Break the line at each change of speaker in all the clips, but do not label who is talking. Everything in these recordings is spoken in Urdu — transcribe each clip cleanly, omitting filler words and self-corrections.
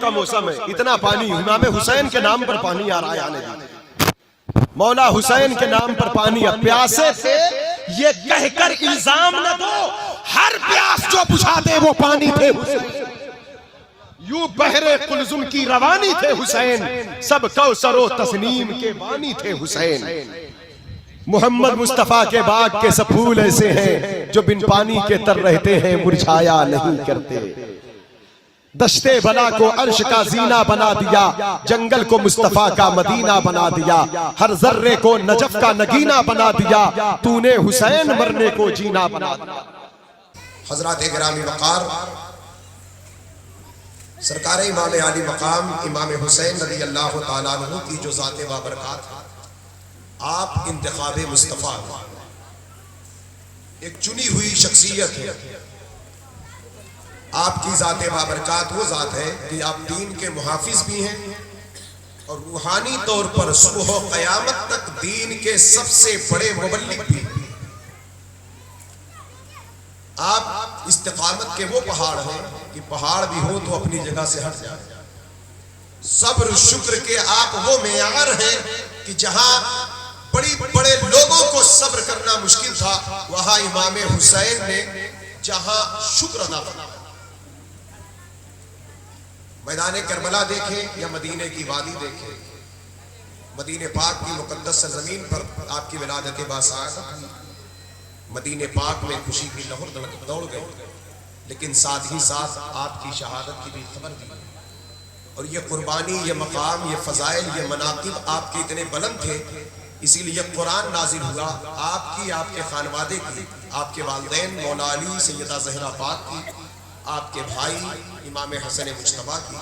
کا موسم ہے، اتنا پانی امام حسین کے نام پر پانی آ رہا ہے، آنے دیجئے۔ مولا حسین کے نام پر پانی، پیاسے تھے یہ کہہ کر الزام نہ دو، ہر پیاس جو بجھاتے وہ پانی تھے حسین، یوں بحر قلزم کی روانی تھے حسین، سب کوثر و تسنیم کے بانی تھے حسین۔ محمد مصطفیٰ کے باغ کے سب پھول ایسے ہیں جو بن پانی کے تر رہتے ہیں، مرجھایا نہیں کرتے۔ دشتے بلا کو عرش کا زینہ بنا دیا، جنگل کو مصطفیٰ کا مدینہ بنا دیا، ہر ذرے کو نجف کا نگینہ بنا دیا، تو نے حسین مرنے کو جینا بنا دیا۔
حضرات گرامی وقار، سرکار امام عالی مقام امام حسین رضی اللہ تعالیٰ عنہ کی جو ذات بابرکات ہے، آپ انتخاب مصطفیٰ ایک چنی ہوئی شخصیت ہے۔ آپ کی ذات بابرکات وہ ذات ہے کہ آپ دین کے محافظ بھی ہیں اور روحانی طور پر صبح و قیامت تک دین کے سب سے بڑے مبلغ بھی ہیں۔ آپ استقامت کے وہ پہاڑ ہیں کہ پہاڑ بھی ہو تو اپنی جگہ سے ہٹ جائے۔ صبر شکر کے آپ وہ معیار ہیں کہ جہاں بڑے لوگوں کو صبر کرنا مشکل تھا، وہاں امام حسین نے جہاں شکر ادا فرمایا۔ میدان کربلا دیکھیں یا مدینہ کی وادی دیکھیں، مدینہ پاک کی مقدس سرزمین پر آپ کی ولادت باثار، مدینہ پاک میں خوشی کی لہر دوڑ گئی، لیکن ساتھ ہی ساتھ آپ کی شہادت کی بھی خبر دی، اور یہ قربانی، یہ مقام، یہ فضائل، یہ مناقب آپ کے اتنے بلند تھے، اسی لیے قرآن نازل ہوا آپ کی، آپ کے خانوادے کی، آپ کے والدین مولا علی سیدہ زہرا پاک کی، آپ کے بھائی امام حسن مجتبیٰ کی،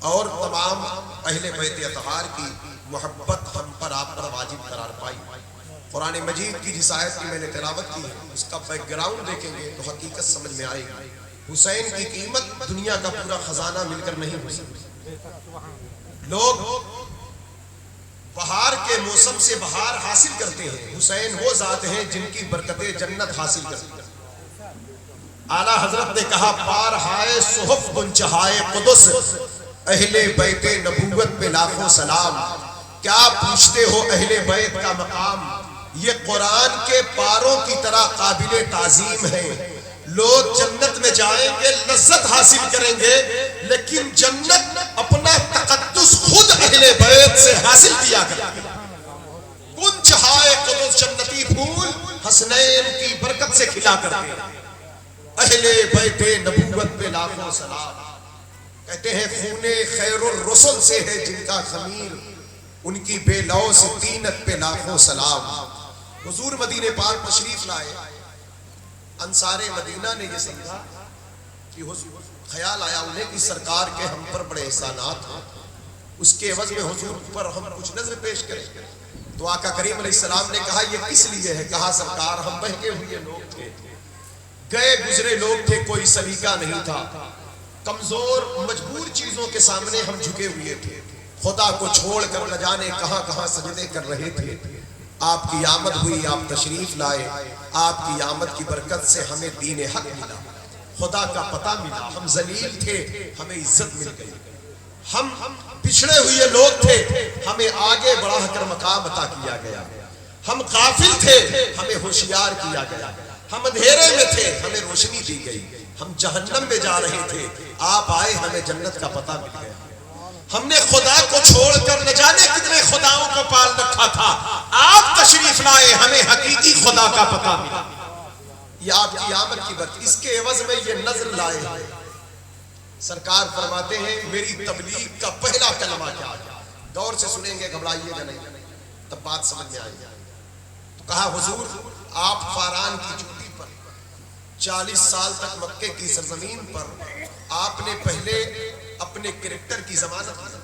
اور تمام اہل بیت اطہار کی محبت ہم پر آپ پر واجب قرار پائی۔ قرآن مجید کی جس آیت کی میں نے تلاوت کی ہے، اس کا بیک گراؤنڈ دیکھیں گے تو حقیقت سمجھ میں آئے گی۔ حسین کی قیمت دنیا کا پورا خزانہ مل کر نہیں ہو سکتی۔ لوگ بہار کے موسم سے بہار حاصل کرتے ہیں، حسین وہ ذات ہیں جن کی برکتیں جنت حاصل کرتے ہیں۔ اعلیٰ حضرت نے کہا پارہائے صحف گنچہائے قدس، اہل بیت نبوت پہ لاکھوں سلام، کیا پوچھتے ہو اہل بیت کا مقام، یہ قرآن کے پاروں کی طرح قابل تعظیم ہے۔ لوگ جنت میں جائیں گے، لذت حاصل کریں گے، لیکن جنت اپنا تقدس خود اہل بیت سے حاصل کیا کرتے ہیں۔ گنچہائے قدس، جنتی پھول حسنین کی برکت سے کھلا کرتے ہیں۔ اہل بیت نبوت پہ لاکھوں سلام، کہتے ہیں خون خیر الرسل سے ہے جن کا خمیر، ان کی بے لوث طینت پہ لاکھوں سلام۔ حضور مدینہ پاک تشریف لائے، انصار مدینہ نے یہ سمجھا کہ خیال آیا انہیں کہ سرکار کے ہم پر بڑے احسانات ہیں، اس کے عوض میں حضور پر ہم کچھ نظر پیش کریں۔ تو آقا کریم علیہ السلام نے کہا یہ کس لیے ہے؟ کہا سرکار ہم بہکے ہوئے لوگ تھے، گئے گزرے لوگ تھے، کوئی سلیقہ نہیں تھا، کمزور مجبور چیزوں کے سامنے ہم جھکے ہوئے تھے، خدا کو چھوڑ کر نہ جانے کہاں کہاں سجدے کر رہے تھے۔ آپ کی آمد ہوئی، آپ تشریف لائے، آپ کی آمد کی برکت سے ہمیں دین حق ملا، خدا کا پتہ ملا، ہم ذلیل تھے ہمیں عزت مل گئی، ہم پچھڑے ہوئے لوگ تھے ہمیں آگے بڑھا کر مقام عطا کیا گیا، ہم غافل تھے ہمیں ہوشیار کیا گیا، ہم اندھیرے میں تھے ہمیں روشنی دی گئی، ہم جہنم میں جا رہے تھے آپ آئے ہمیں جنت کا پتہ مل گیا، ہم نے خدا کو چھوڑ کر نہ جانے کتنے خداؤں کو پال رکھا تھا، آپ تشریف لائے ہمیں حقیقی خدا کا پتہ ملا۔ یہ آپ کی آمد کی برکت، اس کے عوض میں یہ نظر لائے، سرکار فرماتے ہیں میری تبلیغ کا پہلا کلمہ کیا ہے؟ غور سے سنیں گے، گھبرائیے گا نہیں، تب بات سمجھ میں آئے گی۔ تو کہا حضور آپ فاران کی چوٹی پر 40 سال تک مکے کی سرزمین پر آپ نے پہلے اپنے کریکٹر کی ضمانت کی،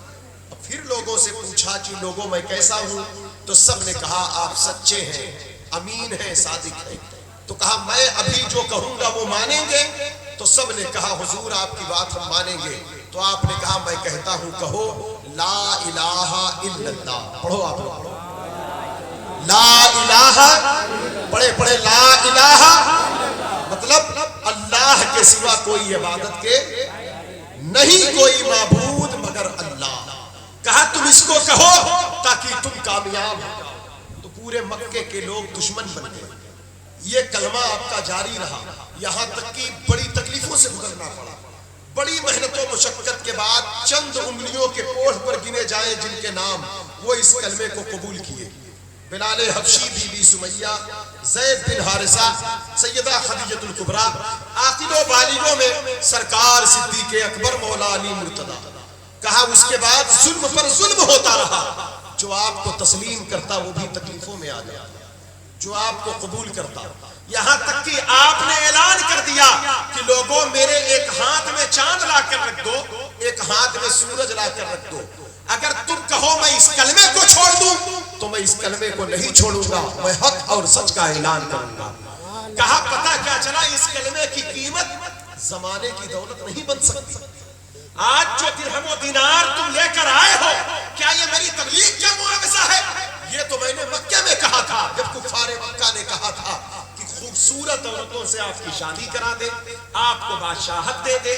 پھر لوگوں سے پوچھا کہ لوگوں میں کیسا ہوں، تو سب نے کہا آپ سچے ہیں، امین ہیں، صادق ہیں۔ تو کہا میں ابھی جو کہوں گا وہ مانیں گے؟ تو سب نے کہا حضور آپ کی بات ہم مانیں گے۔ تو آپ نے کہا میں کہتا ہوں کہو لا الہ الا اللہ، پڑھو آپ لوگ، لا الہ، پڑھے لا الہ، مطلب اللہ کے سوا کوئی عبادت کے نہیں، کوئی معبود
کو کہو تاکہ تم کامیاب ہو جاؤ۔ تو پورے مکے کے لوگ دشمن بن گئے۔ یہ کلمہ آپ کا جاری رہا، یہاں تک کہ بڑی تکلیفوں سے گزرنا پڑا۔ بڑی محنت و مشقت کے بعد چند انگلیوں کے پوڑ پر گنے جائیں جن کے نام وہ اس کلمے کو قبول کیے۔ بلال حبشی، بی بی سمیہ، زید بن حارثہ، سیدہ خدیجہ الکبریٰ، عاقل و بالغوں میں سرکار صدیق اکبر مولا علی مرتضیٰ۔ کہا اس کے بعد ظلم پر ظلم ہوتا رہا، جو آپ کو تسلیم کرتا وہ بھی تکلیفوں میں آ جاتا، جو آپ کو قبول کرتا، یہاں تک کہ آپ نے اعلان کر دیا کہ لوگوں میرے ایک ہاتھ میں چاند لا کر رکھ دو، ایک ہاتھ میں سورج لا کر رکھ دو، اگر تم کہو میں اس کلمے کو چھوڑ دوں تو میں اس کلمے کو نہیں چھوڑوں گا، میں حق اور سچ کا اعلان کروں گا۔ کہا پتہ کیا چلا، اس کلمے کی قیمت زمانے کی دولت نہیں بن سکتی۔ آج جو درہم و دینار تم لے کر آئے ہو، کیا یہ میری تبلیغ کا معاوضہ ہے؟ یہ تو میں نے مکہ میں کہا تھا، جب کفار مکہ نے کہا تھا کہ خوبصورت عورتوں سے آپ کی شادی کرا دے، آپ کو بادشاہت دے دے،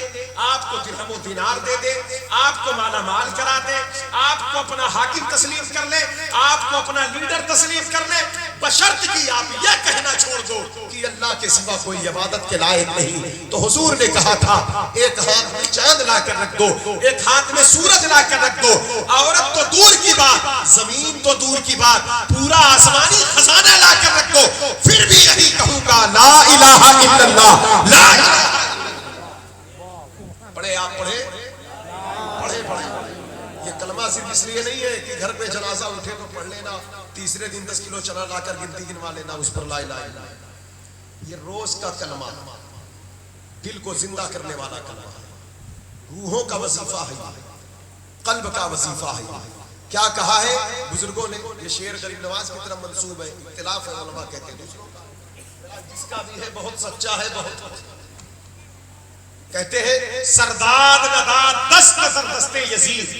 آپ کو درہم و دینار دے دے، آپ کو مالا مال کرا دے، آپ کو اپنا حاکم تسلیم کر لے، آپ کو اپنا لیڈر تسلیم کر لے، بشرط کہ آپ یہ کہنا چھوڑ دو کہ اللہ کے سوا کوئی عبادت کے لائق نہیں۔ تو حضور نے کہا تھا ایک ہاتھ میں چاند لا کر رکھ دو، ایک ہاتھ میں سورج لا کر رکھ دو، عورت تو دور کی بات، زمین تو دور کی بات، پورا آسمانی خزانہ لا کر رکھ دو، پھر بھی یہی کہوں گا لا الہ الا اللہ، لا الہ۔ پڑھے آپ پڑھے پڑھے پڑھے۔ یہ کلمہ صرف اس لیے نہیں ہے کہ گھر پہ جنازہ اٹھے تو پڑھ لینا، تیسرے دن 10 کلو چنا لا کر گنتی گنوا لینا اس پر لا الہ الا اللہ۔ یہ روز کا کلمہ، دل کو زندہ کرنے والا کلمہ ہے، روحوں کا وظیفہ ہے، قلب کا وظیفہ ہے۔ کیا کہا ہے بزرگوں نے؟ یہ شعر غریب نواز کی طرف منسوب ہے، اختلاف ہے، علماء کہتے ہیں دوسروں کا، جس کا بھی ہے بہت سچا ہے، بہت کہتے ہیں سرداد نداد دست زردست یزید،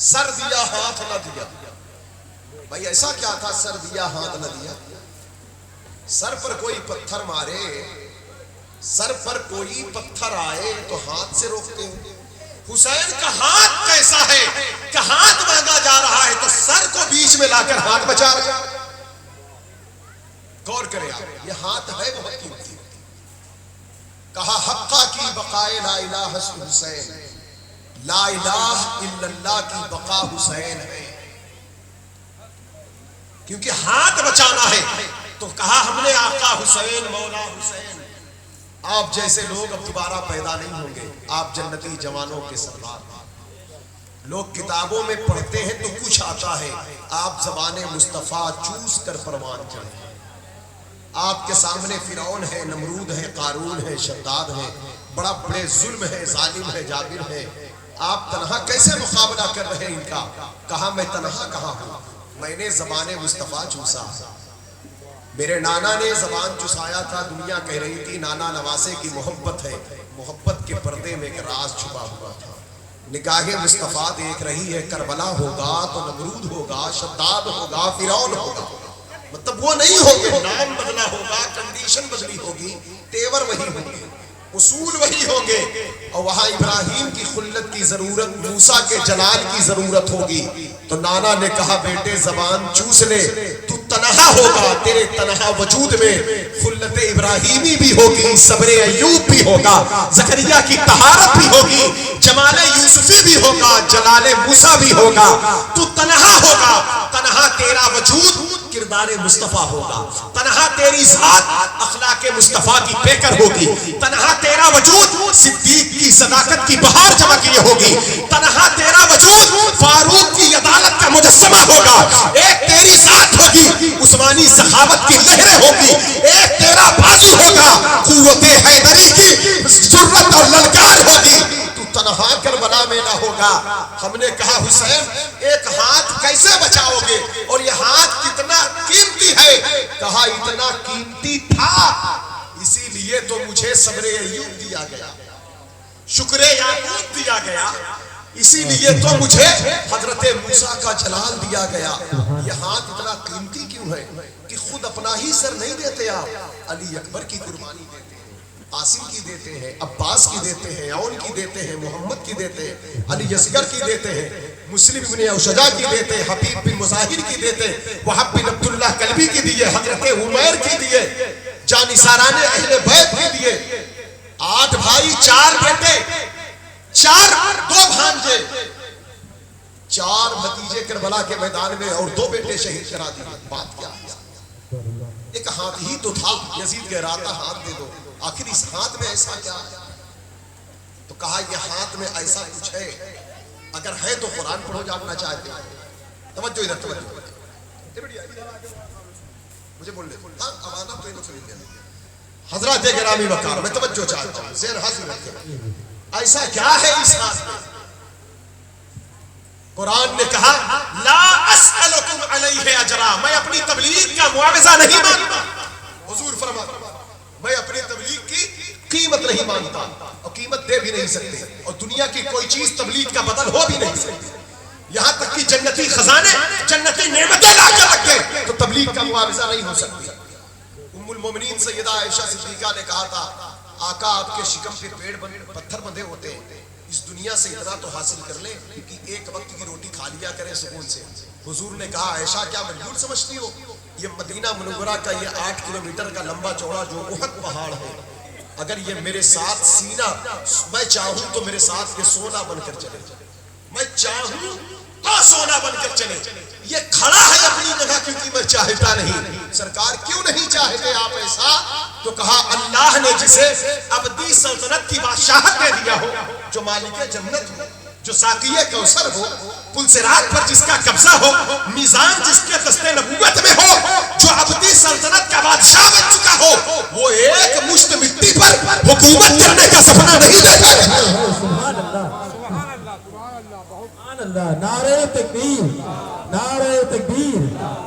سر دیا ہاتھ نہ دیا۔ بھائی ایسا کیا تھا سر دیا ہاتھ نہ دیا؟ سر پر کوئی پتھر مارے، سر پر کوئی پتھر آئے تو ہاتھ سے روکتے ہیں۔ حسین کا ہاتھ کیسا ہے کہ ہاتھ مانگا جا رہا ہے تو سر کو بیچ میں لا کر ہاتھ بچا رہا ہے۔ غور کریں آپ، یہ ہاتھ ہے بہت قیمتی۔ کہا حقہ کی بقائے لا الہ حسین، لا الہ الا اللہ کی بقا حسین ہے۔ کیونکہ ہاتھ بچانا ہے تو کہا ہم نے آقا حسین، مولا حسین۔ آپ جیسے لوگ اب دوبارہ پیدا نہیں ہوں گے، آپ جنتی جوانوں کے سردار۔ لوگ کتابوں میں پڑھتے ہیں تو کچھ آتا ہے، آپ زبان مصطفیٰ چوس کر پروان چڑھے۔ آپ کے سامنے فرعون ہے، نمرود ہے، قارون ہے، شداد ہے، بڑا بڑے ظلم ہے، ظالم ہے، جابر ہے۔ آپ تنہا کیسے مقابلہ کر رہے ہیں ان کا؟ کہا میں تنہا کہاں ہوں، میں نے زبان مصطفیٰ چوسا۔ میرے نانا نے زبان چسایا تھا، دنیا کہہ رہی تھی نانا نواسے کی محبت ہے، محبت کے پردے میں ایک راز چھپا ہوا تھا۔ نگاہ مصطفیٰ دیکھ رہی ہے، کربلا ہوگا تو نمرود ہوگا، شداد ہوگا، فرعون ہوگا، مطلب وہ نہیں ہوگے، نام بدلا ہوگا، کنڈیشن بدلی ہوگی، تیور وہی ہوں گے، اصول وہی ہوں گے، اور وہاں ابراہیم کی خلت کی ضرورت، موسیٰ کے جلال کی ضرورت ہوگی۔ تو نانا نے کہا بیٹے زبان چوس لے، تو تنہا ہوگا، تیرے تنہا وجود میں خلت ابراہیمی بھی ہوگی، صبر ایوب بھی ہوگا، زکریا کی طہارت بھی ہوگی، جمال یوسفی بھی ہوگا، جلال موسیٰ بھی ہوگا۔ تو تنہا ہوگا، تنہا تیرا وجود کردار مصطفیٰ ہوگا، تنہا تیری ذات اخلاق مصطفیٰ کی پیکر ہوگی، تنہا تیرا وجود صدیق کی صداقت کی بہار چمکیے ہوگی، تنہا تیرا وجود فاروق کی عدالت کا مجسمہ ہوگا، ایک تیری ذات ہوگی عثمانی سخاوت کی لہریں ہوگی، ایک تیرا بازو ہوگا قوت حیدری کی جرأت اور للکار ہوگی۔ تو تنہا کربلا میں نہ ہوگا۔ ہم نے کہا حسین ایک ہاتھ کیسے بچاؤ گے، اور یہ ہاتھ کتنا قیمتی ہے؟ کہا اتنا قیمتی تھا اسی لیے تو مجھے صبر ایوب دیا گیا، شکر یعقوب دیا گیا، اسی لیے تو مجھے حضرت موسیٰ کا جلال دیا گیا۔ یہ ہاتھ اتنا قیمتی کیوں ہے کہ خود اپنا ہی سر نہیں دیتے آپ، علی اکبر کی قربانی دیتے ہیں، قاسم کی دیتے ہیں، عباس کی دیتے ہیں، عون کی دیتے ہیں، محمد کی دیتے ہیں، علی اصغر کی دیتے ہیں،
مسلم ابن اوشجا کی دیتے, حبیب بن مظاہر کی دیتے, وہب بن عبداللہ کلبی کی دیے, حضرت عمیر کی دیے, جانثاران اہل بیت کی دیے. 8 بھائی 4 بیٹے, 2 بھانجے, 4 بھتیجے کربلا کے میدان میں اور 2 بیٹے شہید کرا دیے. بات کیا ہے؟ ایک ہاتھ ہی تو تھا, یزید کہہ رہا تھا ہاتھ دے دو, آخر اس ہاتھ میں ایسا کیا ہے؟ تو کہا یہ ہاتھ میں ایسا کچھ ہے, اگر ہے تو قرآن پڑھو جاننا چاہتے ہیں. توجہ ادھر, توجہ مجھے بول لے, ہاں امانت تو انہوں سے لے. حضرات گرامی وقار, میں توجہ چاہتا ہوں, ذہن حاضر رکھیں. ایسا کیا ہے اس ہاتھ میں؟ قرآن نے کہا لا اسألکم علیہ اجرا, میں اپنی تبلیغ کا معاوضہ نہیں مانتا. حضور فرماتے میں اپنی تبلیغ کی قیمت نہیں مانتا, اور قیمت دے بھی نہیں سکتے, اور دنیا کی کوئی چیز تبلیغ کا بدل ہو بھی نہیں سکتی. یہاں تک کہ جنتی خزانے, جنتی نعمتیں لا کر رکھے تو تبلیغ کا معاوضہ نہیں ہو سکتی. ام المومنین سیدہ عائشہ صدیقہ نے کہا تھا آقا آپ کے شکم پہ پیڑ پتھر بندھے ہوتے ہیں, اس دنیا سے اتنا تو حاصل کر لیں کہ ایک وقت کی روٹی کھا لیا کریں سکون سے. حضور نے کہا عائشہ کیا مجبور سمجھتی ہو؟ یہ مدینہ منورہ کا یہ 8 کلومیٹر کا لمبا چوڑا جو احد پہاڑ ہے, اگر یہ میرے ساتھ سینہ, میں چاہوں تو میرے ساتھ یہ سونا بن کر چلے, میں چاہوں تو سونا بن کر چلے. یہ کھڑا ہے اپنی جگہ کیونکہ میں چاہتا نہیں. سرکار کیوں نہیں چاہتے آپ ایسا؟ تو کہا اللہ نے جسے ابدی سلطنت کی بادشاہت دے دیا ہو, جو مالک جنت ہو, جو ساقی کوثر ہو, پل صراط پر جس کا قبضہ ہو, میزان جس کے دست نبوت میں ہو, جو ابدی سلطنت کا بادشاہ بن چکا ہو, وہ ایک مشت مٹی پر حکومت کرنے کا سپنا نہیں دیکھا.
سبحان اللہ, نعرہ تکبیر, نعرہ تکبیر,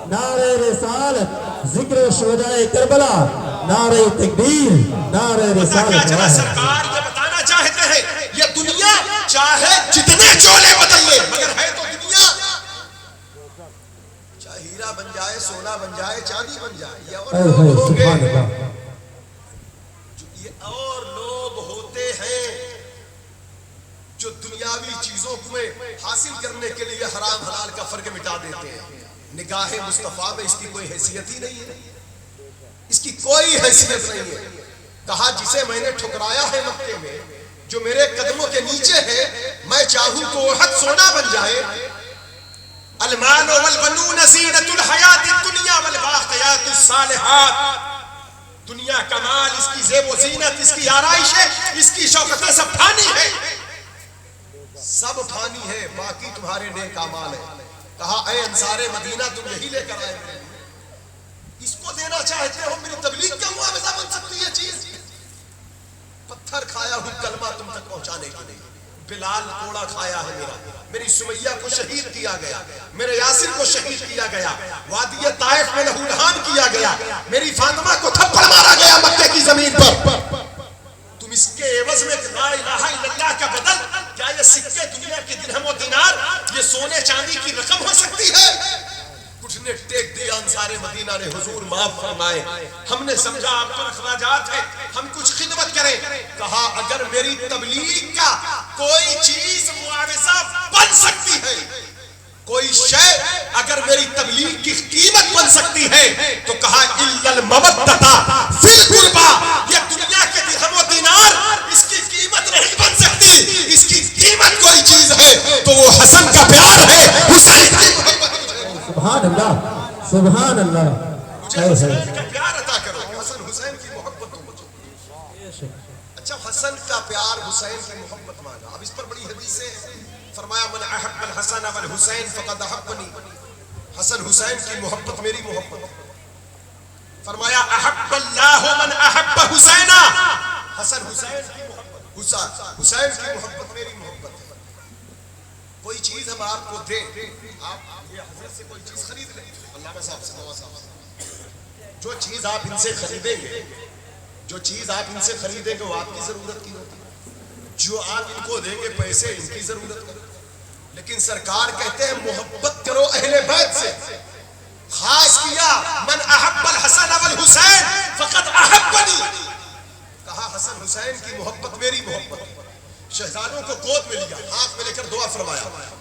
نعرہ رسالت, ذکر شہداء کربلا, نعرہ تکبیر, نعرہ رسالت.
سرکار یہ بتانا چاہتے ہیں یہ دنیا چاہے جتنے چولے بدل لے, مگر ہے تو دنیا, چاہے ہیرا بن جائے, سونا بن جائے, چاندی بن جائے, یہ اور لوگ ہوں گے, یہ اور لوگ ہوتے ہیں جو دنیاوی چیزوں میں حاصل کرنے کے لیے حرام حلال کا فرق مٹا دیتے ہیں. نگاہ مصطفیٰ میں اس کی کوئی حیثیت ہی نہیں ہے, اس کی کوئی حیثیت نہیں ہے. کہا جسے میں نے ٹھکرایا ہے مکے میں, جو میرے قدموں کے نیچے ہے, میں چاہوں تو احد سونا بن جائے. المال والبنون زینت الحیات الدنیا والباقیات الصالحات, دنیا کا مال, اس کی زیب و زینت, اس کی آرائش ہے, اس کی شوکتیں سب پھانی ہے, سب پھانی ہے, باقی تمہارے نیک اعمال ہے. کہا اے انصار مدینہ تم یہی لے کر آئے, اس کو دینا چاہتے ہو, میری تبلیغ کا معاوضہ بن سکتی ہے چیز. پتھر کھایا ہوں کلمہ تم تک پہنچانے کے لیے, بلال کوڑا کھایا ہے میرا, میری سمیہ کو شہید کیا گیا, میرے یاسر کو شہید کیا گیا, وادی طائف میں لہو لہان کیا گیا, میری فاطمہ کو تھپڑ مارا گیا مکے کی زمین پر. تم اس کے عوض میں لا الہ الا اللہ کا بدل, کیا یہ سکے دنیا کے درہم و دینار, یہ سونے چاندی کی رقم ہو سکتی ہے؟ کچھ نے ٹیک دیا انصار مدینہ نے, حضور معاف فرمائے, ہم نے سمجھا آپ پر اخراجات ہے, ہم کچھ خدمت کریں. کہا اگر میری تبلیغ کا کوئی چیز معاوضہ بن سکتی ہے, کوئی شے اگر میری تبلیغ کی قیمت بن سکتی ہے, تو کہا الا المودۃ فی القربى, یہ دنیا کے درہم و دینار اس کی قیمت نہیں بن سکتی. اس کی قیمت کوئی چیز ہے تو وہ حسن کا پیار ہے, حسین کی محبت.
سبحان اللہ, سبحان اللہ.
مجھے حسین کا پیار عطا کرو, حسن حسین کی محبت دو مجھے. اچھا حسن کا پیار, حسین کی محبت مانگا. اب اس پر بڑی حدیثیں ہیں. فرمایا من احب الحسن والحسین فقد احبنی, حسن حسین کی محبت میری محبت. فرمایا احب اللہ من احب حسینا, حسن حسین کی محبت, حسین کی محبت میری محبت ہے. کوئی چیز ہم آپ کو دیں, آپ یہ حضرت سے کوئی چیز خرید لیں, علامہ صاحب سے, نواز صاحب سے, جو چیز آپ ان سے خریدیں گے, جو چیز آپ ان سے خریدیں گے وہ آپ کی ضرورت کی ہوتی ہے, جو آپ ان کو دیں گے پیسے ان کی ضرورت کی. لیکن سرکار کہتے ہیں محبت کرو اہل بیت سے, خاص کیا من احب الحسن والحسین فقد احبنی, کہا حسن حسین کی محبت میری محبت. شہزادوں کو گود میں لیا, ہاتھ میں لے کر دعا فرمایا,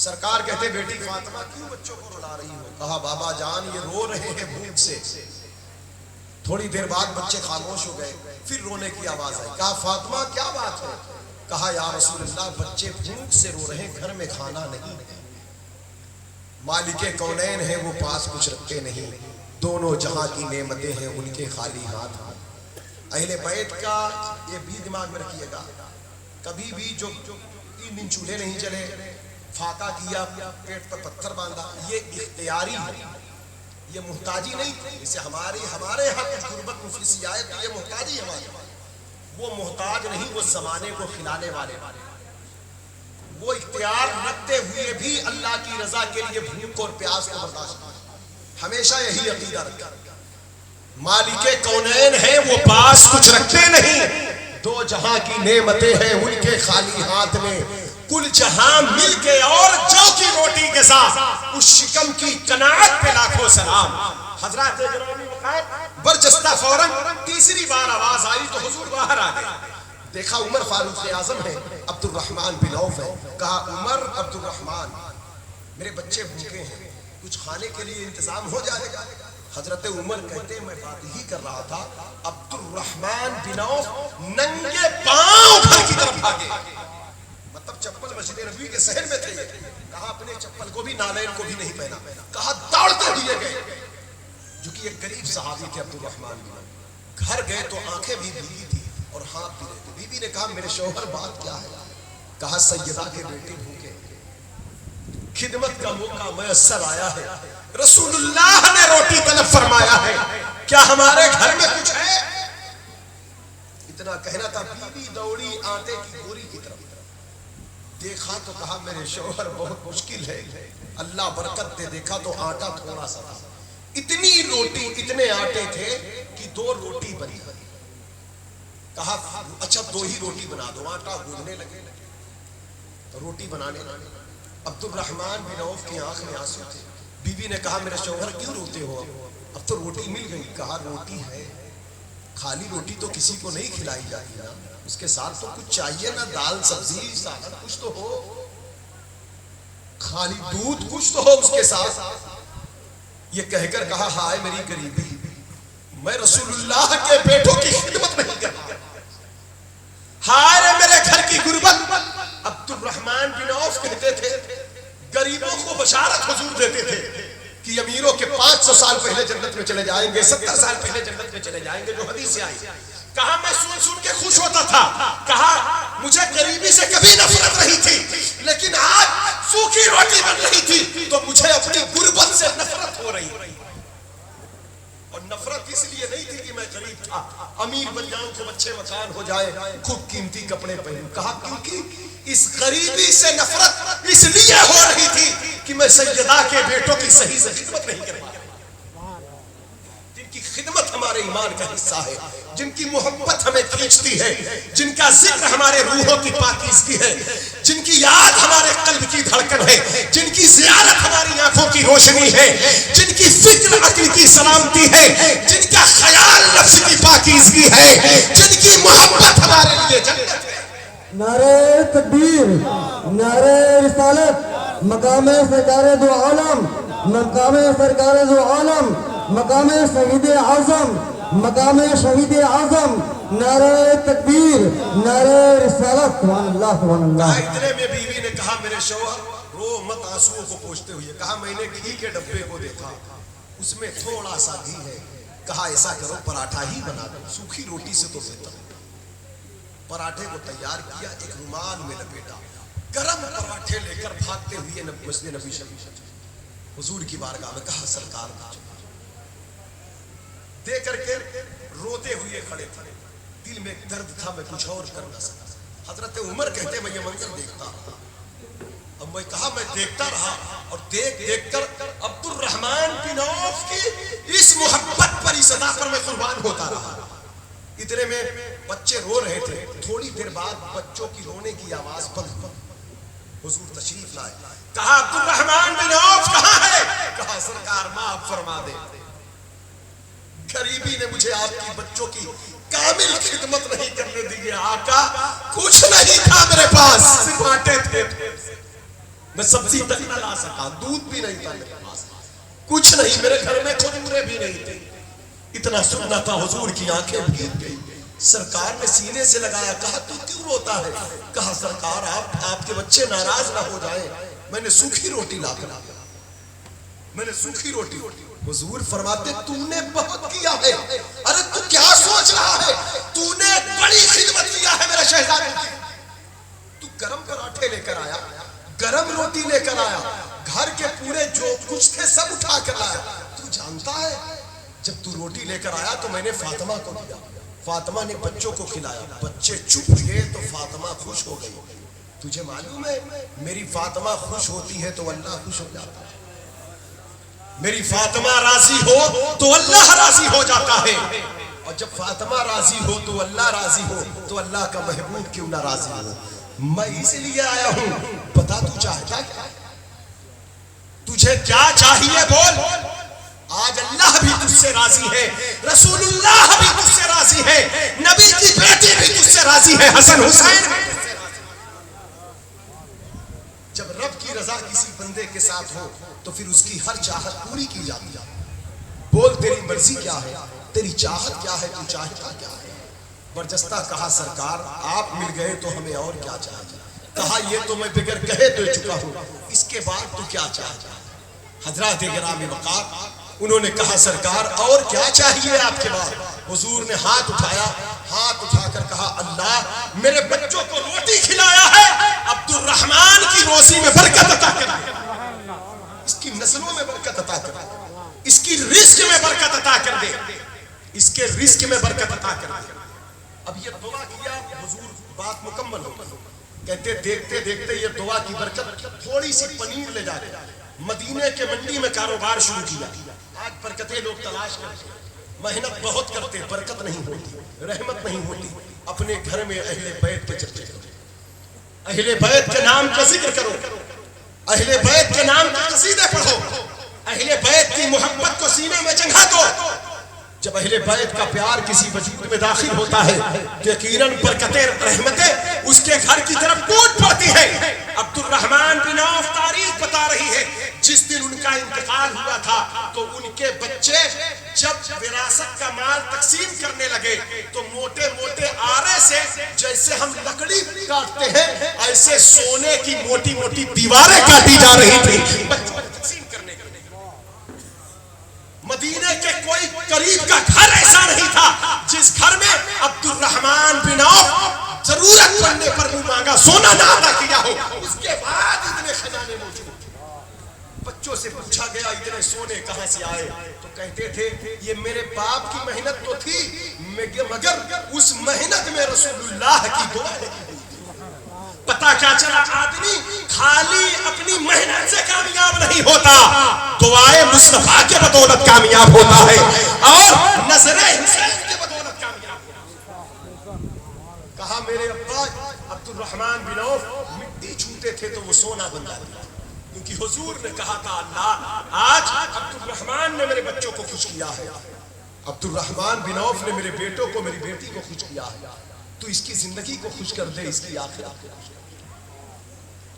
سرکار کہتے بیٹی فاطمہ کیوں بچوں کو رلا رہی ہو؟ کہا بابا جان یہ رو رہے ہیں بھوک سے۔ تھوڑی دیر بعد بچے خاموش ہو گئے، پھر رونے کی آواز آئی۔ کہا فاطمہ کیا بات ہے؟ کہا یا رسول اللہ بچے بھوک سے رو رہے ہیں، گھر میں کھانا نہیں۔ مالک کونین ہیں وہ پاس کچھ رکھتے نہیں، دونوں جہاں کی نعمتیں ہیں ان کے خالی ہاتھ۔ اہل بیت کا یہ بھی دماغ میں رکھیے گا، کبھی بھی جو 3 دن چولہے نہیں چلے، فاقہ کیا، پیٹ پر پتھر باندھا، یہ اختیاری ہے، یہ محتاجی نہیں تھی۔ جسے ہمارے یہاں کچھ غربت مفلسی آئے تو یہ محتاجی ہماری، وہ محتاج نہیں، وہ زمانے کو کھلانے والے، وہ اختیار رکھتے ہوئے بھی اللہ کی رضا کے لیے بھوک اور پیاس کو برداشت۔ ہمیشہ یہی عقیدہ رکھا، مالک کونین ہیں وہ پاس کچھ رکھتے نہیں، دو جہاں کی نعمتیں ہیں ان کے خالی ہاتھ میں، کل جہاں مل کے اور جو کی روٹی کے ساتھ اس شکم کی قناعت پہ لاکھوں سلام۔ حضرات گرامی وقت برجستہ فوراً تیسری بار آواز آئی تو حضور باہر آ گئے، دیکھا عمر فاروق اعظم ہے، عبد الرحمن بن عوف ہے۔ کہا عمر عبد الرحمن میرے بچے بھوکے ہیں، کچھ کھانے کے لیے انتظام ہو جائے گا؟ حضرت عمر کہتے میں بات ہی کر رہا تھا، عبد الرحمن بن عوف ننگے پاؤں گھر کی طرف بھاگے، مطلب چپل مسجد نبوی کے صحن میں تھے، کہا اپنے چپل کو بھی نالین کو بھی نہیں پہنا، کہا دوڑتے ہوئے گئے، جو کہ ایک غریب صحابی تھے عبد الرحمن بن عوف۔ گھر گئے تو آنکھیں بھی بھیگی تھی اور ہاتھ بھی رہے تھے۔ بی بی نے کہا میرے شوہر بات کیا ہے؟ کہا سیدہ کے بیٹے بھوکے، خدمت کا موقع میسر آیا ہے، رسول اللہ نے روٹی طلب فرمایا ہے، کیا ہمارے گھر میں کچھ ہے؟ اتنا کہنا تھا، بی بی دوڑی آٹے کی بوری کی طرف، دیکھا تو کہا میرے شوہر بہت مشکل ہے، اللہ برکت دے۔ دیکھا تو آٹا تھوڑا سا تھا، اتنی روٹی اتنے آٹے تھے کہ 2 روٹی بنی۔ کہا اچھا 2 ہی روٹی بنا دو، آٹا گوندنے لگے، روٹی بنانے لگے۔ عبد الرحمن بن عوف کی آنکھ میں آنسو تھے۔ بی بی نے کہا میرے شوہر کیوں روتے ہو؟ اب تو روٹی مل گئی۔ کہا روٹی ہے، خالی روٹی تو کسی کو نہیں کھلائی جاتی نا، اس کے ساتھ تو کچھ چاہیے نا، دال سبزی سالن کچھ تو ہو، خالی دودھ کچھ تو ہو اس کے ساتھ۔ یہ کہہ کر کہا ہائے میری غریبی، میں رسول اللہ کے بیٹوں کی خدمت نہیں کرتا، ہائے میرے گھر کی غربت۔ عبد الرحمن بن عوف کہتے تھے غریبوں کو بشارت حضور دیتے تھے کہ امیروں کے 500 سال پہلے جنت میں چلے جائیں گے، 70 سال پہلے جنت میں چلے جائیں گے، جو حدیث سے آئی۔ کہا میں سن کے خوش ہوتا تھا، کہا مجھے غریبی سے کبھی نفرت نہیں تھی، لیکن آج سوکھی روٹی بن رہی تھی تو مجھے اپنی غربت سے نفرت ہو رہی، اور نفرت اس لیے نہیں تھی کہ میں غریب تھا، امیر بن جاؤں تو اچھے مکان ہو جائے، خوب قیمتی کپڑے پہنوں۔ کہا کیونکہ اس غریبی سے نفرت اس لیے ہو رہی تھی کہ میں سیدہ کے بیٹوں کی صحیح سے خدمت نہیں کر پایا، جن کی خدمت ہمارے ایمان کا حصہ ہے، جن کی محبت ہمیں کھینچتی ہے، جن کا ذکر ہمارے روحوں کی پاکیزگی ہے، جن کی یاد ہمارے قلب کی دھڑکن ہے، جن کی زیارت ہماری آنکھوں کی روشنی ہے، جن کی فکر عقل کی سلامتی ہے، جن کا خیال نفس کی پاکیزگی ہے، جن کی محبت ہمارے لیے جنت ہے۔
نعرہ تکبیر، نعرہ رسالت، مقام سرکار دو عالم، مقام سرکار دو عالم، مقام شہید اعظم، مقام شہید اعظم، نعرہ تکبیر، نعرہ رسالت، سبحان اللہ سبحان اللہ۔
اتنے میں بیوی نے کہا میرے شوہر رو مت آنسوؤں کو پوچھتے ہوئے، کہا میں نے گھی کے ڈبے کو دیکھا، اس میں تھوڑا سا گھی ہے، کہا ایسا کرو پراٹھا ہی بنا دو، سوکھی روٹی سے تو بہتر۔ پراٹھے کو تیار کیا، ایک رومال میں لپیٹا، گرم پراٹھے لے کر بھاگتے ہوئے مسجد نبی شریف حضور کی بارگاہ میں، کہا سرکار دے کر کے روتے ہوئے کھڑے تھے، دل میں درد تھا، میں کچھ اور کر نہ سکا۔ حضرت عمر کہتے میں یہ منظر دیکھتا رہا، اب میں کہا میں دیکھتا رہا، اور دیکھ کر عبد الرحمن بن عوف کی اس محبت پر، اس ادا پر میں قربان ہوتا رہا۔ اتنے میں بچے رو رہے تھے، تھوڑی دیر بعد بچوں کی رونے کی آواز بند، حضور تشریف لائے، کہا عبد الرحمن بن عوف کہاں ہے؟ کہا سرکار معاف فرما دے، غریبی نے مجھے آپ کی بچوں کی کامل خدمت نہیں کرنے دی ہے، آقا کچھ نہیں تھا میرے پاس، صرف آٹے تھے،
میں سبزی تک نہ لا سکا, دودھ بھی نہیں تھا میرے پاس, کچھ نہیں, میرے گھر میں کھجوریں بھی نہیں تھی. اتنا سننا تھا, حضور کی آنکھیں بھیگ گئی. سرکار نے سینے سے لگایا, کہا تو کیوں روتا ہے؟ کہا سرکار آپ کے بچے ناراض نہ ہو جائیں, میں نے سوکھی روٹی لا کر, میں نے سوکھی روٹی. حضور فرماتے تو نے بہت کیا ہے. ارے تو کیا سوچ رہا ہے, تو نے بڑی خدمت کیا ہے میرے شہزادے کی. تو گرم پراٹھے لے کر آیا, گرم روٹی لے کر آیا, گھر کے پورے جو کچھ تھے سب اٹھا کر لایا. تو جانتا ہے جب تو روٹی لے کر آیا تو میں نے فاطمہ کو دیا, فاطمہ نے بچوں کو کھلایا, بچے چپ گئے تو فاطمہ خوش ہو گئی. تجھے معلوم ہے میری فاطمہ خوش ہوتی ہے تو اللہ خوش ہو جاتا ہے, میری فاطمہ راضی ہو تو اللہ راضی ہو جاتا ہے, اور جب فاطمہ راضی ہو تو اللہ راضی ہو, تو اللہ کا محبوب کیوں نہ راضی ہو. میں اس لیے آیا ہوں, بتا تو چاہتا کیا, تجھے کیا چاہیے بول. آج اللہ بھی تجھ سے راضی ہے, رسول اللہ بھی تجھ سے راضی ہے, نبی کی بیٹی بھی تجھ سے راضی ہے, حسن حسین بھی تجھ سے راضی ہے. جب رب کی رضا کسی بندے کے ساتھ ہو تو پھر اس کی ہر چاہت پوری کی جاتی ہے. بول تیری مرضی کیا ہے, تیری چاہت کیا ہے, تو چاہتا کیا ہے. برجستہ کہا سرکار آپ مل گئے تو ہمیں اور کیا چاہیے. کہا یہ تو میں بغیر کہے دے چکا ہوں, اس کے بعد تو کیا چاہتا. حضرات گرامی وقار انہوں نے کہا سرکار اور کیا چاہیے آپ کے بعد. حضور نے ہاتھ اٹھایا, ہاتھ اٹھا کر کہا اللہ میرے بچوں کو روٹی کھلایا ہے, عبد الرحمن کی روزی میں برکت عطا کر دے, اس کی نسلوں میں برکت عطا کر دے, اس کی رزق میں برکت عطا کر دے, اس کے رزق میں برکت عطا کر دے. اب یہ دعا کیا, حضور بات مکمل ہو گئی. کہتے دیکھتے دیکھتے یہ دعا کی برکت تھوڑی سی پنیر لے جاتے مدینے کے منڈی میں کاروبار شروع کیا. آج برکتیں لوگ تلاش کرتے, محنت بہت کرتے, برکت نہیں ہوتی, رحمت نہیں ہوتی. اپنے گھر میں اہل بیت کے چرچے کرو, اہل بیت کے نام کا ذکر کرو, اہل بیت کے نام کے قصیدے پڑھو, اہل بیت کی محبت کو سینے میں جگہ دو. جب اہل بیت کا پیار کسی وجود میں داخل ہوتا ہے یقیناً برکتیں رحمتیں اس کے گھر کی طرف ٹوٹ پڑتی ہے. عبد الرحمن بن عوف تاریخ بتا رہی ہے جس دن ان کا انتقال ہوا تھا تو ان کے بچے جب وراثت کا مال تقسیم کرنے لگے تو موٹے موٹے آرے سے جیسے ہم لکڑی کاٹتے ہیں ایسے سونے کی موٹی موٹی دیواریں کاٹی جا رہی تھی بچوں کو تقسیم کرنے کے لیے. مدینے کے کوئی قریب کا گھر ایسا نہیں تھا جس گھر میں عبد الرحمن بن عوف ضرورت پڑنے پر منہ مانگا سونا نہ ادا کیا ہو. اس کے بعد اتنے خزانے موجود. بچوں سے پوچھا گیا اتنے سونے کہاں سے آئے تو کہتے تھے یہ میرے باپ کی محنت تو تھی مگر اس محنت میں رسول اللہ کی دعا لگی. پتا کیا چلا آدمی خالی اپنی محنت سے کامیاب نہیں ہوتا, دعائے مصطفیٰ کے بدولت کامیاب ہوتا ہے اور نظر حسین کے بدولت کامیاب ہوتا ہے. کہا میرے ابا عبد الرحمن بن عوف مٹی چھوتے تھے تو وہ سونا بن جاتا کیونکہ حضور نے کہا تھا اللہ آج عبد الرحمن نے میرے بچوں کو خوش کیا ہے, عبد الرحمن بن عوف نے میرے بیٹوں کو میری بیٹی کو خوش کیا ہے, تو اس کی زندگی کو خوش کر دے, اس کی آخرت کو خوش کر دے.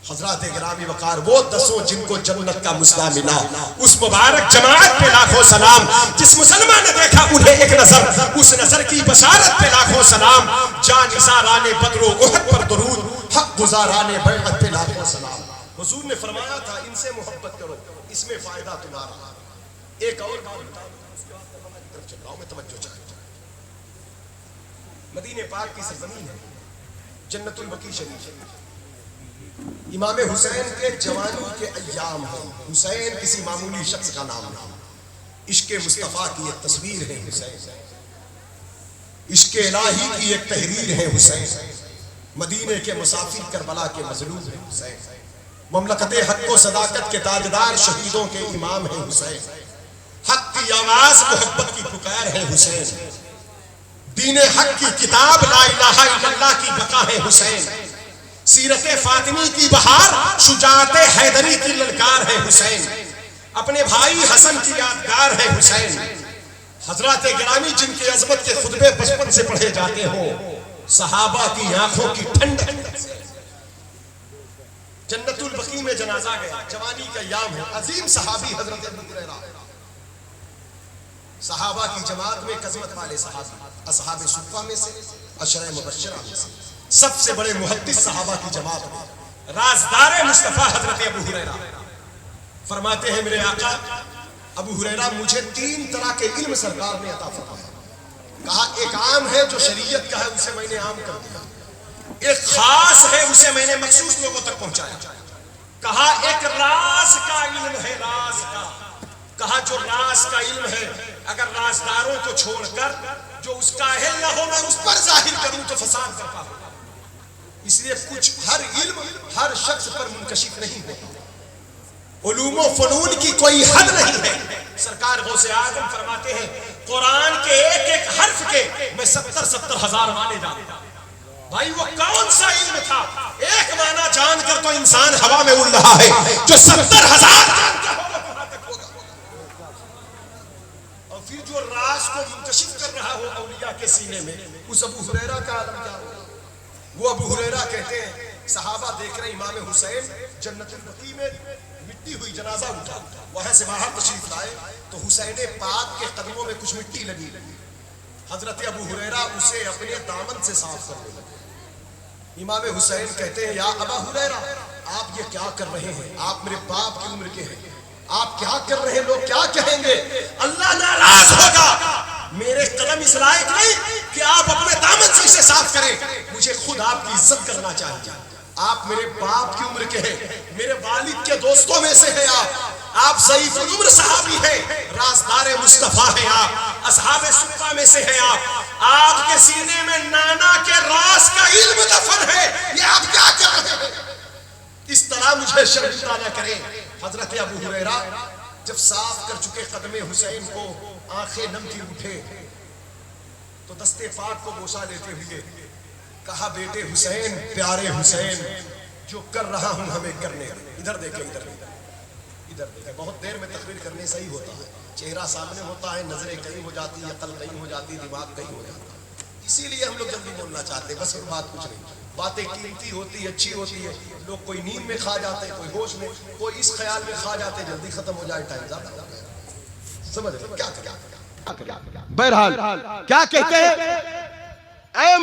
حضرات گرامی وقار وہ دسوں جن کو جنت کا مسئلہ ملا اس مبارک جماعت پہ لاکھوں سلام. جس مسلمان نے دیکھا انہیں ایک نظر, اس نظر کی بشارت پہ لاکھوں سلام. جان نثاران بدر و احد پر درود, حق گزاران بیعت پہ لاکھوں سلام. حضور نے فرمایا تھا ان سے محبت کرو اس میں فائدہ تمہارا. ایک اور بات بتا دوں اس کے بعد فرمایا طرف چل رہا ہوں میں توجہ چاہتا ہوں. مدینے پاک کی سرزمین ہے, جنت البقیع شریف ہے. امام حسین کے جوانی کے ایام ہیں. حسین کسی معمولی شخص کا نام نہیں, عشق مصطفیٰ کی ایک تصویر ہے حسین, عشق الہی کی ایک تحریر ہے حسین. مدینے کے مسافر کربلا کے مظلوم ہیں حسین. مملکت حق و صداقت کے تاجدار شہیدوں کے امام ہیں حسین. حق کی آواز محبت کی پکار ہے حسین. دین حق کی کتاب لا الہ الا اللہ کی بقا ہے حسین. سیرت فاطمی کی بہار شجاعت حیدری کی للکار ہے حسین. اپنے بھائی حسن کی یادگار ہے حسین. حضرات گرامی جن کی عظمت کے خطبے بچپن سے پڑھے جاتے ہوں صحابہ کی آنکھوں کی ٹھنڈک جنت البقیع میں جنازہ گیا، جوانی کا ایام ہے، عظیم صحابی حضرت ابو ہریرہ، صحابہ کی جماعت میں قسمت والے صحابی، اصحاب صفہ میں سے، عشرہ مبشرہ میں سے، سب سے بڑے محدث صحابہ کی جماعت میں، رازدار مصطفیٰ حضرت ابو ہریرہ فرماتے ہیں میرے آقا ابو ہریرہ مجھے 3 طرح کے علم سرکار نے عطا فرمایا. کہا ایک عام ہے جو شریعت کا ہے اسے میں نے عام کر دیا، ایک خاص ہے اسے میں نے مخصوص لوگوں تک پہنچایا. کہا ایک راز کا علم ہے، راز کا. کہا جو راز کا علم ہے اگر رازداروں کو چھوڑ کر جو اس کا اہل نہ ہو میں اس پر ظاہر کروں تو فساد کرتا ہوں. اس لیے کچھ ہر علم ہر شخص پر منکشف نہیں ہوتا، علوم و فنون کی کوئی حد نہیں ہے. سرکار غوث اعظم فرماتے ہیں قرآن کے ایک ایک حرف کے میں 70 ہزار معنی جانتا. بھائی وہ کون سا علم تھا؟ ایک معنی جان کر تو انسان ہوا میں اڑ رہا ہے، جو 70 ہزار جان کر ہوگا کہاں تک ہوگا. اور پھر جو راز کو منکشف کر رہا ہو اولیاء کے سینے میں، اس ابو ہریرہ کا عالم کیا ہوگا. وہ ابو ہریرہ کہتے ہیں صحابہ دیکھ رہے امام حسین جنت البقیع میں مٹی ہوئی، جنازہ اٹھا، وہاں سے باہر تشریف لائے تو حسین پاک کے قدموں میں کچھ مٹی لگی. حضرت ابو ہریرہ اسے اپنے دامن سے صاف کرنے لگے. امام حسین کہتے ہیں یا ابا ہریرہ آپ یہ کیا کر رہے ہیں؟ آپ میرے باپ کی عمر کے ہیں، آپ کیا کر رہے ہیں؟ لوگ کیا کہیں گے؟ اللہ ناراض ہوگا. میرے قدم اس لائق نہیں کہ آپ اپنے دامن سے اسے صاف کریں، مجھے خود آپ کی عزت کرنا چاہیے. آپ میرے باپ کی عمر کے ہیں، میرے والد کے دوستوں میں سے ہیں، آپ ضعیف العمر صحابی ہیں، رازدار مصطفیٰ ہیں، آپ اصحاب صفہ میں سے ہیں، آپ کے سینے میں نانا کے راز کا علم دفن ہے. یہ آپ کیا کر رہے ہیں؟ اس طرح مجھے شرمندہ نہ کریں. حضرت ابو ہریرہ جب صاف کر چکے قدم حسین کو، آنکھیں نم کی اٹھے تو دستے پاک کو بوسہ لیتے ہوئے کہا بیٹے حسین، پیارے حسین، جو کر رہا ہوں ہمیں کرنے. ادھر دیکھیں، ادھر دیکھیں. بہت دیر میں تقریر کرنے صحیح ہوتا ہے، چہرہ سامنے ہوتا ہے، نظریں کہیں ہو جاتی، عقل کہیں ہو جاتی، دماغ کہیں ہو جاتا. اسی لیے ہم لوگ جلدی بولنا چاہتے ہیں، بس اور بات کچھ نہیں. باتیں قیمتی ہوتی، اچھی ہوتی ہے. لوگ کوئی نیند میں کھا جاتے ہیں، کوئی ہوش میں، کوئی اس خیال میں کھا جاتے ہیں جلدی ختم ہو جائے، ٹائم زیادہ ہو گیا. سمجھ رہے کیا کریں؟ بہرحال کیا کہتے ہیں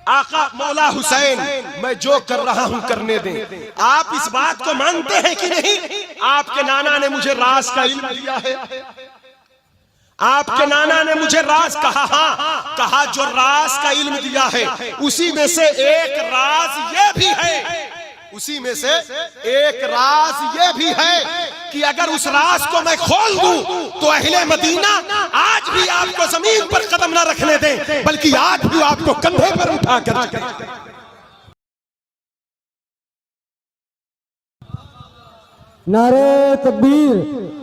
آقا مولا حسین میں جو کر رہا ہوں کرنے دیں. آپ اس بات کو مانتے ہیں کہ نہیں؟ آپ کے نانا نے مجھے راز کا علم دیا ہے، آپ کے نانا نے مجھے راز کہا. ہاں کہا جو راز کا علم دیا ہے اسی میں سے ایک راز یہ بھی ہے، اسی میں سے ایک راز یہ بھی ہے کہ اگر اس راز کو میں کھول دوں تو اہل مدینہ آج بھی آپ کو زمین پر قدم نہ رکھنے دیں، بلکہ آج بھی آپ کو کندھے پر اٹھا کر.
نعرہ تکبیر،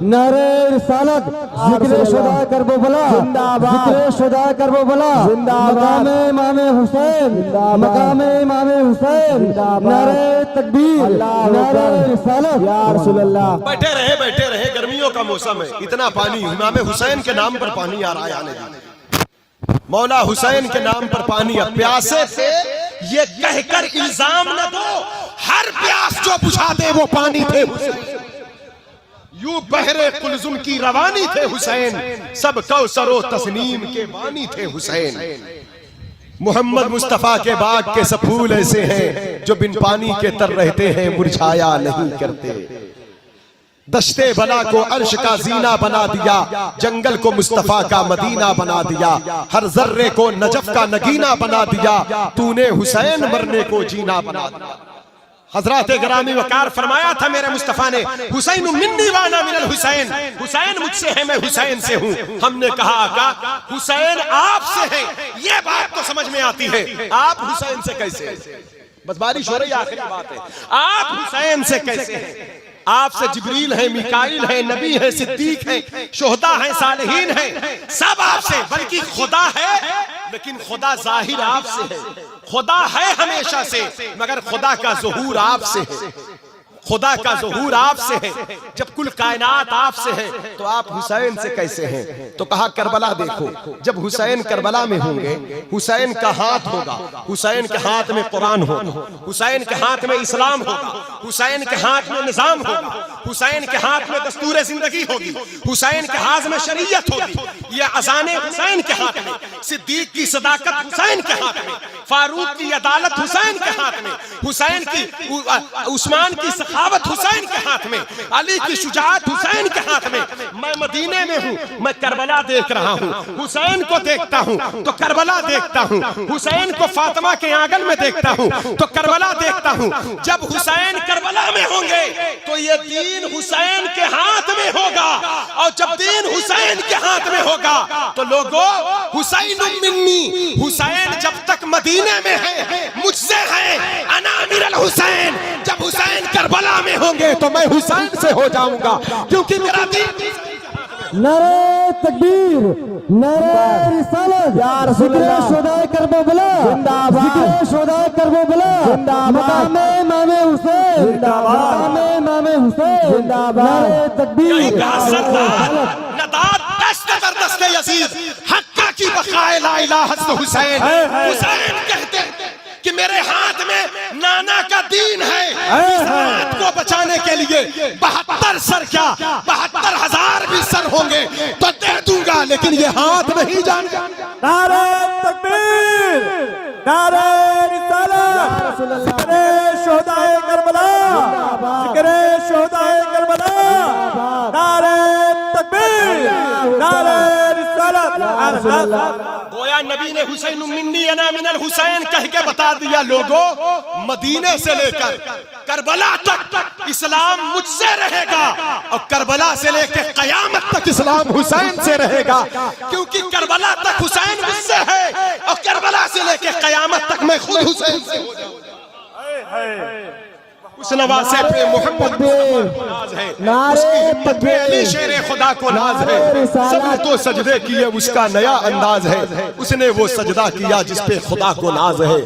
نعرہ رسالت، ذکر شدہ کرب و بلا، ذکر شدہ کرب و بلا، مقام امام حسین، مقام امام حسین. نعرہ تکبیر، نعرہ رسالت. یا رسول اللہ.
بیٹھے رہے گرمیوں کا موسم ہے، اتنا پانی امام حسین کے نام پر پانی آ رہا ہے. آنے دیجیے، مولا حسین کے نام پر پانی. اب پیاسے تھے یہ کہہ کر الزام نہ دو، ہر پیاس جو بجھا دے وہ پانی تھے حسین. یوں بحر قلزم کی روانی تھے حسین، سب کوثر و تسنیم کے بانی تھے حسین. محمد مصطفیٰ کے باغ کے سب پھول ایسے ہیں جو بن پانی کے تر رہتے ہیں، مرجھایا نہیں کرتے. دشتے بلا کو عرش کا زینہ بنا دیا، جنگل کو مصطفیٰ کا مدینہ بنا دیا، ہر ذرے کو نجف کا نگینہ بنا دیا، تو نے حسین مرنے کو جینا بنا دیا. حضرات گرامی وقار فرمایا تھا میرے مصطفیٰ نے حسین منی وانا من الحسین، حسین مجھ سے ہے میں حسین سے ہوں. ہم نے کہا آقا حسین آپ سے ہے، یہ بات تو سمجھ میں آتی ہے، آپ حسین سے کیسے ہیں؟ بس بارش ہو رہی ہے، آخری بات ہے. آپ حسین سے کیسے ہیں؟ آپ سے جبریل ہیں، میکائیل ہیں، نبی ہیں، صدیق ہیں، شہداء ہیں، صالحین ہیں، سب آپ سے. بلکہ خدا ہے لیکن خدا ظاہر آپ سے ہے. خدا ہے ہمیشہ سے مگر خدا کا ظہور آپ سے ہے. خدا کا ظہور آپ سے ہے، جب کل کائنات آپ سے ہے تو آپ حسین سے کیسے ہیں؟ تو کہا کربلا دیکھو، جب حسین کربلا میں ہوں گے، حسین کا ہاتھ ہوگا، حسین کے ہاتھ میں قرآن ہوگا، حسین کے ہاتھ میں اسلام ہوگا، حسین کے ہاتھ میں نظام ہوگا، حسین کے ہاتھ میں دستور زندگی ہوگی، حسین کے ہاتھ میں شریعت ہوگی، یہ اذان حسین کے ہاتھ میں، صدیق کی صداقت حسین کے ہاتھ میں، فاروق کی عدالت حسین کے ہاتھ میں، حسین کی عثمان کی سخاوت حسین کے ہاتھ میں، علی کی شجاعت حسین کے ہاتھ میں۔ میں مدینے میں ہوں، میں کربلا دیکھ رہا ہوں، حسین کو دیکھتا ہوں تو کربلا دیکھتا ہوں، حسین کو فاطمہ کے آنگن میں دیکھتا ہوں تو کربلا دیکھتا ہوں۔ جب حسین کربلا میں ہوں گے تو یہ دین حسین کے ہاتھ میں ہوگا، اور جب دین حسین کے ہاتھ میں ہوگا تو لوگوں حسین منی، حسین جب تک مدینے میں ہے مجھ سے ہے، انا من الحسین۔ جب حسین کربلا میں ہوں گے تو میں حسین سے ہو جاؤں گا، کیونکہ میرا دین
نعرہ تکبیر، نعرہ رسالت، ذکر شہدائے کربلا، ذکر شہدائے کربلا، مقام امام حسین، مقام امام حسین، نعرہ تکبیر،
نداد دست در دست یزید، حقہ کی بقائے لا الہ الا حسین۔ حسین کہتے ہیں کہ میرے ہاتھ میں نانا کا دین ہے، اس ہاتھ کو بچانے کے لیے 72 سر کیا 72,000 بھی سر ہوں گے تو دے دوں گا، لیکن یہ ہاتھ نہیں جان گا۔
نعرہ تکبیر، نعرہ رسالت، ذکر شہدائے کربلا، ذکر شہدائے کربلا، نعرہ تکبیر، نعرہ رسالت۔
گویا نبی نے حسین منی انا من الحسین کہہ کے بتا دیا لوگوں، مدینے سے لے کر کربلا تک اسلام مجھ سے رہے گا، اور کربلا سے لے کے قیامت تک اسلام حسین سے رہے گا، کیونکہ کربلا تک حسین مجھ سے ہے، اور کربلا سے لے کے قیامت تک میں خود حسین سے ہو جاؤں گا۔ اس نواسے پہ محمد کو ناز ہے، اس کی ہمت پہ علی شیر خدا کو ناز ہے، سب نے تو سجدے کیے اس کا نیا انداز ہے، اس نے وہ سجدہ کیا جس پہ خدا کو ناز ہے۔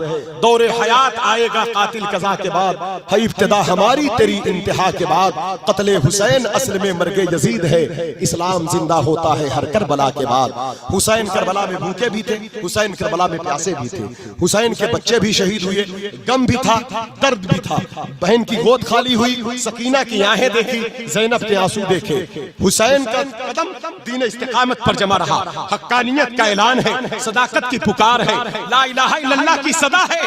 دور حیات آئے گا قاتل قضا کے بعد، ہے ابتدا ہماری تیری انتہا کے بعد، قتل حسین اصل میں مرگ یزید ہے، اسلام زندہ ہوتا ہے ہر کربلا کے بعد۔ حسین کربلا میں بھوکے بھی تھے، حسین کربلا میں پیاسے بھی تھے، حسین کے بچے بھی شہید ہوئے، غم بھی تھا، درد بھی تھا، بہن کی گود خالی ہوئی، سکینہ کی آہیں دیکھی، زینب کے آنسو دیکھے، حسین کا قدم دین استقامت پر جمع رہا، حقانیت کا اعلان ہے، صداقت کی پکار ہے، لا الہ الا اللہ کی صدا ہے۔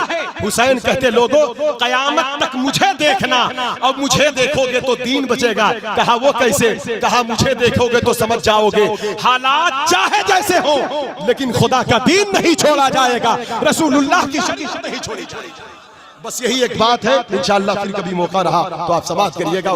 حسین کہتے لوگوں قیامت تک مجھے دیکھنا، اور مجھے دیکھو گے تو دین بچے گا۔ کہا وہ کیسے؟ کہا مجھے دیکھو گے تو سمجھ جاؤ گے، حالات چاہے جیسے ہوں لیکن خدا کا دین نہیں چھوڑا جائے گا، رسول اللہ کی شریعت نہیں چھوڑی جائے گی۔ بس یہی ایک بات ہے، انشاءاللہ پھر کبھی موقع رہا تو آپ سماعت کریے گا۔